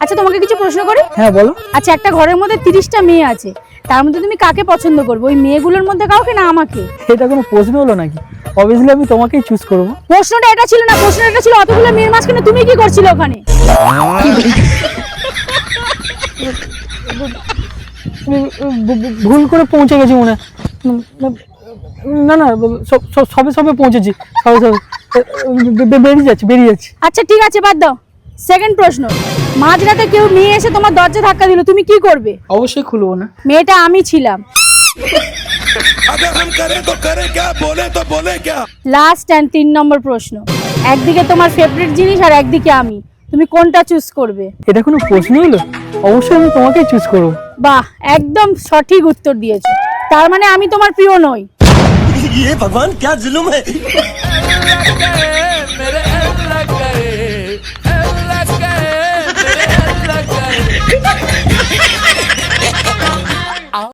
আচ্ছা তোমাকে কিছু প্রশ্ন করি। হ্যাঁ বলো। আচ্ছা একটা ঘরের মধ্যে 30টা মেয়ে আছে, তার মধ্যে তুমি কাকে পছন্দ করবে? ওই মেয়েগুলোর মধ্যে কাউকে না আমাকে? এটা কোনো প্রশ্ন হলো নাকি? অবভিয়াসলি আমি তোমাকেই চুজ করব। প্রশ্নটা এটা ছিল না, প্রশ্নটা এটা ছিল অতগুলো মেয়ের মাঝখানে তুমি কি করছিলে ওখানে? ভুল করে পৌঁছে গেছি মনে হয়। না না, সবে সবে পৌঁছেছি, সবে সবে বেরিয়ে যাচ্ছি। আচ্ছা ঠিক আছে, বাদ দাও। সেকেন্ড প্রশ্ন, মাঝরাতে কেউ মেয়ে এসে তোমার দরজা ধাক্কা দিল, তুমি কি করবে? অবশ্যই খুলবো না। মেয়েটা আমি ছিলাম। লাস্ট অ্যান্ড 3 নম্বর প্রশ্ন, একদিকে তোমার ফেভারিট জিনিস আর একদিকে আমি, তুমি কোনটা চুজ করবে? এটা কোনো প্রশ্ন হলো? অবশ্যই আমি তোমাকেই চুজ করবো। বাহ, একদম সঠিক উত্তর দিয়েছো। তার মানে আমি তোমার প্রিয় নই। ये भगवान क्या जुल्म है।